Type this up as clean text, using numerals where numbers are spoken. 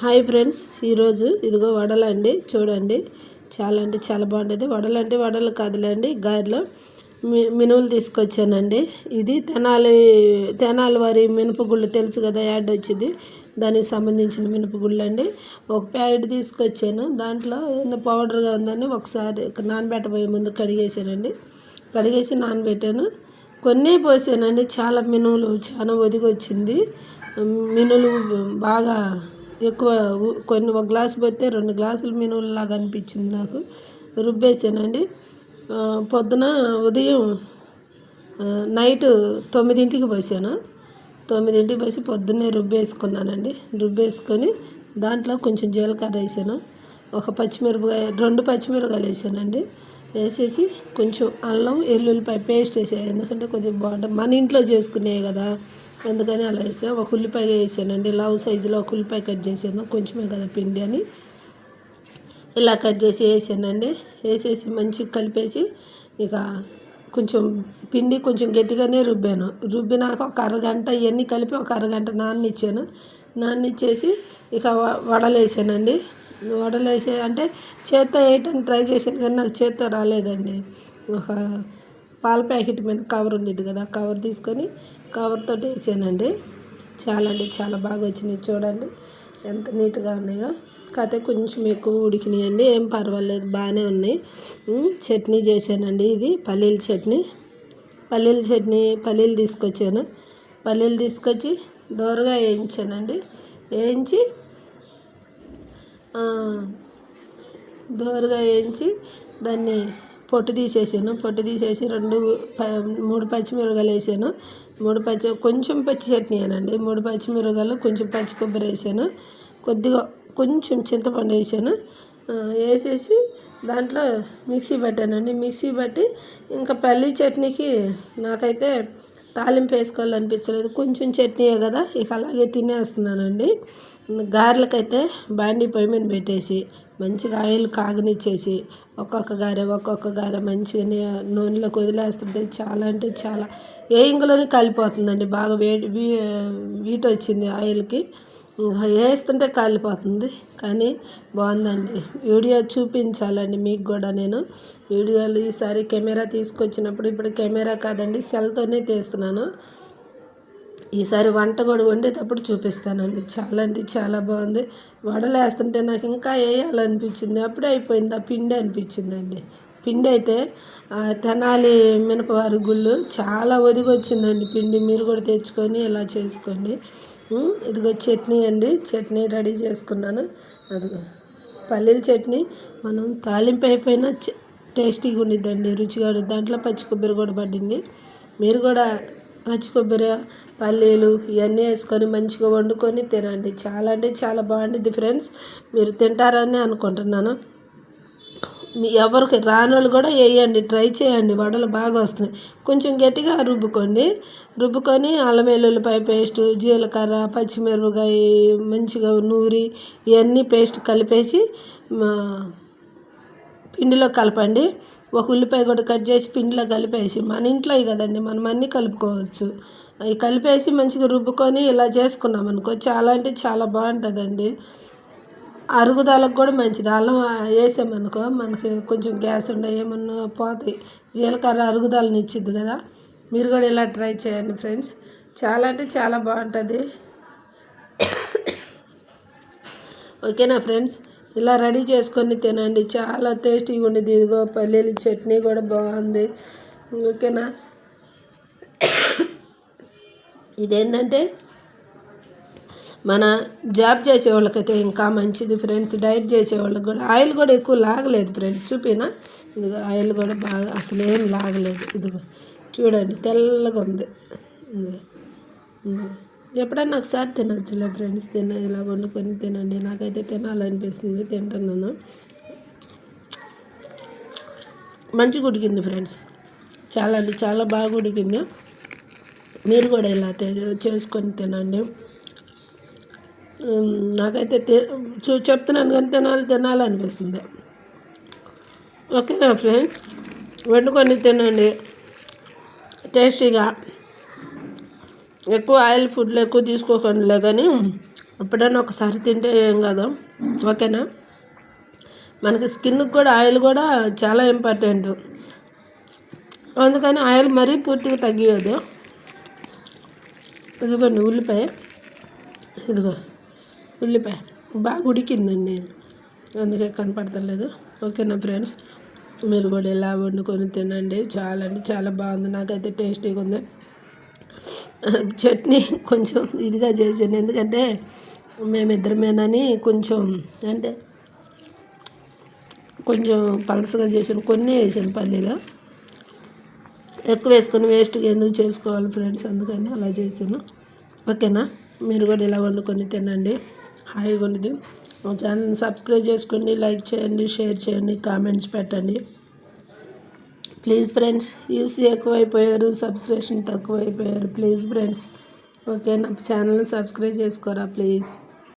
Hi friends, ఈరోజు ఇదిగో వడలు అండి. చూడండి, చాలా అంటే చాలా బాగుంటుంది. వడలు అంటే వడలు కాదులేండి, గారెలో మినుములు తీసుకొచ్చానండి. ఇది తెనాలి వారి మినపగుళ్ళు తెలుసు కదా, యాడ్ వచ్చింది. దానికి సంబంధించిన మినపగుళ్ళు అండి. ఒక ప్యాకెట్ తీసుకొచ్చాను. దాంట్లో పౌడర్గా ఉందని ఒకసారి నానబెట్టబోయే ముందు కడిగేసానండి. కడిగేసి నానబెట్టాను. కొన్ని పోసానండి. చాలా మినుములు చాలా ఒదిగి వచ్చింది. మినుములు బాగా ఎక్కువ కొన్ని ఒక గ్లాసు పోతే 2 గ్లాసులు మినుములలాగా అనిపించింది నాకు. రుబ్బేసానండి. పొద్దున ఉదయం నైట్ 9ంటికి పోసాను. 9ంటికి పోసి పొద్దున్నే రుబ్బేసుకున్నానండి. రుబ్బేసుకొని దాంట్లో కొంచెం జీలకర్ర వేసాను. ఒక పచ్చిమిరపకాయ 2 పచ్చిమిరపకాయలు వేసానండి. వేసేసి కొంచెం అల్లం ఎల్లుల్లిపాయ పేస్ట్ వేసాను. ఎందుకంటే కొద్దిగా బాగుంటుంది, మన ఇంట్లో చేసుకునేవి కదా, అందుకని అలా వేసాను. ఒక ఉల్లిపాయ వేసానండి. లావు సైజులో ఒక ఉల్లిపాయ కట్ చేశాను. కొంచెమే కదా పిండి అని ఇలా కట్ చేసి వేసానండి. వేసేసి మంచిగా కలిపేసి ఇక కొంచెం పిండి కొంచెం గట్టిగానే రుబ్బాను. రుబ్బినాక ఒక అరగంట ఇవన్నీ కలిపి ఒక అరగంట నాననిచ్చాను. నాననిచ్చేసి ఇక వడలు వేసానండి. వడలు వేసే అంటే చేత్తో వేయటానికి ట్రై చేశాను కానీ నాకు చేత్తో రాలేదండి. ఒక పాల ప్యాకెట్ మీద కవర్ ఉండేది కదా, కవర్ తీసుకొని కవర్తో వేసానండి. చాలా అంటే చాలా బాగా వచ్చినాయి. చూడండి ఎంత నీట్గా ఉన్నాయో. కాకపోతే కొంచెం ఎక్కువ ఉడికినాయండి, ఏం పర్వాలేదు, బాగానే ఉన్నాయి. చట్నీ చేశానండి. ఇది పల్లీల చట్నీ. పల్లీలు తీసుకొచ్చాను. పల్లీలు తీసుకొచ్చి దోరగా వేయించానండి. దోరగా వేయించి దాన్ని పొట్టు తీసేసాను. పొట్టు తీసేసి 3 పచ్చిమిరపకాయలు వేసాను. కొంచెం పచ్చి చట్నీ అనండి. 3 పచ్చిమిరపకాయలు, కొంచెం పచ్చి కొబ్బరి వేసాను. కొంచెం చింతపండు వేసాను. వేసేసి దాంట్లో మిక్సీ పట్టానండి. మిక్సీ పట్టి ఇంకా పల్లీ చట్నీకి నాకైతే తాలింపు వేసుకోవాలనిపించలేదు. కొంచెం చట్నీయే కదా, ఇక అలాగే తినేస్తున్నానండి. గారెలకైతే బాండీ పొయ్యి మీద పెట్టేసి మంచిగా ఆయిల్ కాగనిచ్చేసి ఒక్కొక్క గారె మంచిగా నూనెలోకి వదిలేస్తుంటే చాలా అంటే చాలా ఇంగులోనే కాలిపోతుందండి. బాగా వీట్ వచ్చింది ఆయిల్కి. వేస్తుంటే కాలిపోతుంది, కానీ బాగుందండి. వీడియో చూపించాలండి మీకు కూడా. నేను వీడియోలు ఈసారి కెమెరా తీసుకొచ్చినప్పుడు, ఇప్పుడు కెమెరా కాదండి, సెల్తోనే తీస్తున్నాను. ఈసారి వంట కూడా వండేటప్పుడు చూపిస్తానండి. చాలా అంటే చాలా బాగుంది. వడలు వేస్తుంటే నాకు ఇంకా వేయాలనిపించింది. అప్పుడే అయిపోయింది ఆ పిండి అనిపించిందండి. పిండి అయితే తెనాలి మినపవారి గుళ్ళు చాలా ఒదిగి వచ్చిందండి పిండి. మీరు కూడా తెచ్చుకొని ఇలా చేసుకోండి. ఇదిగో చట్నీ అండి. చట్నీ రెడీ చేసుకున్నాను. అదిగో పల్లీల చట్నీ. మనం తాలింపు అయిపోయినా టేస్టీగా ఉండిద్దండి, రుచిగా ఉండిద్ది. దాంట్లో పచ్చి కొబ్బరి కూడా పడింది. మీరు కూడా పచ్చి కొబ్బరి, పల్లీలు ఇవన్నీ వేసుకొని మంచిగా వండుకొని తినండి. చాలా అంటే చాలా బాగుంటుంది ఫ్రెండ్స్. మీరు తింటారని అనుకుంటున్నాను. ఎవరికి రానోళ్ళు కూడా వేయండి, ట్రై చేయండి. వడలు బాగా వస్తున్నాయి. కొంచెం గట్టిగా రుబ్బుకొని అల్లం వెల్లుల్లిపాయ పేస్టు, జీలకర్ర, పచ్చిమిరపకాయ మంచిగా నూరి ఇవన్నీ పేస్ట్ కలిపేసి పిండిలో కలపండి. ఒక ఉల్లిపాయ కూడా కట్ చేసి పిండిలో కలిపేసి, మన ఇంట్లో కదండి, మనం అన్నీ కలుపుకోవచ్చు. అవి కలిపేసి మంచిగా రుబ్బుకొని ఇలా చేసుకున్నాం అనుకో, చాలా అంటే చాలా బాగుంటుందండి. అరుగుదలకు కూడా మంచిది. అల్లం వేసామనుకో మనకి కొంచెం గ్యాస్ ఏమన్నా పోతాయి. జీలకర్ర అరుగుదలని ఇచ్చిద్ది కదా. మీరు కూడా ఇలా ట్రై చేయండి ఫ్రెండ్స్. చాలా అంటే చాలా బాగుంటుంది. ఓకేనా ఫ్రెండ్స్, ఇలా రెడీ చేసుకొని తినండి. చాలా టేస్టీగా ఉండేది. ఇదిగో పల్లీల చట్నీ కూడా బాగుంది. ఓకేనా, ఇదేంటంటే మన జాబ్ చేసేవాళ్ళకైతే ఇంకా మంచిది ఫ్రెండ్స్. డైట్ చేసేవాళ్ళకి కూడా ఆయిల్ కూడా ఎక్కువ లాగలేదు ఫ్రెండ్స్. చూపినా, ఇదిగో ఆయిల్ కూడా బాగా అసలు ఏం లాగలేదు. ఇదిగో చూడండి, తెల్లగా ఉంది. ఎప్పుడన్నా ఒకసారి తినొచ్చులే ఫ్రెండ్స్. ఇలా వండుకొని తినండి. నాకైతే తినాలనిపిస్తుంది, తింటున్నాను. మంచిగా ఉడికింది ఫ్రెండ్స్. చాలా అంటే చాలా బాగా ఉడికింది. మీరు కూడా ఇలా చేసుకొని తినండి. నాకైతే చెప్తున్నాను కానీ తినాలనిపిస్తుంది. ఓకేనా ఫ్రెండ్స్, వండుకొని తినండి టేస్టీగా. ఎక్కువ ఆయిల్ ఫుడ్లు ఎక్కువ తీసుకోకండిలే, కానీ ఎప్పుడైనా ఒకసారి తింటే ఏం కాదు. ఓకేనా. మనకి స్కిన్కి కూడా ఆయిల్ కూడా చాలా ఇంపార్టెంట్. అందుకని ఆయిల్ మరీ పూర్తిగా తగ్గియదు. ఇదిగోండి ఉల్లిపాయ, ఇదిగో ఉల్లిపాయ బాగా ఉడికిందండి, అందుకే కనపడతలేదు. ఓకేనా ఫ్రెండ్స్, మీరు కూడా ఇలా వండుకొని తినండి. చాలా అంటే చాలా బాగుంది, నాకైతే టేస్టీగా ఉంది. చట్నీ కొంచెం ఇదిగా చేసాను, ఎందుకంటే మేమిద్దరమేనని కొంచెం అంటే కొంచెం పలసగా చేసాను. కొన్ని వేసాను పల్లీలు, ఎక్కువ వేసుకొని వేస్ట్గా ఎందుకు చేసుకోవాలి ఫ్రెండ్స్, అందుకని అలా చేసాను. ఓకేనా, మీరు కూడా ఇలా వండుకొని తినండి, హాయిగా ఉండదు. మా ఛానల్ని సబ్స్క్రైబ్ చేసుకోండి, లైక్ చేయండి, షేర్ చేయండి, కామెంట్స్ పెట్టండి ప్లీజ్ ఫ్రెండ్స్. వ్యూస్ ఎక్కువైపోయారు, సబ్స్క్రిప్షన్ తక్కువైపోయారు. ప్లీజ్ ఫ్రెండ్స్, ఓకే, నా ఛానల్ని సబ్స్క్రైబ్ చేసుకోరా ప్లీజ్.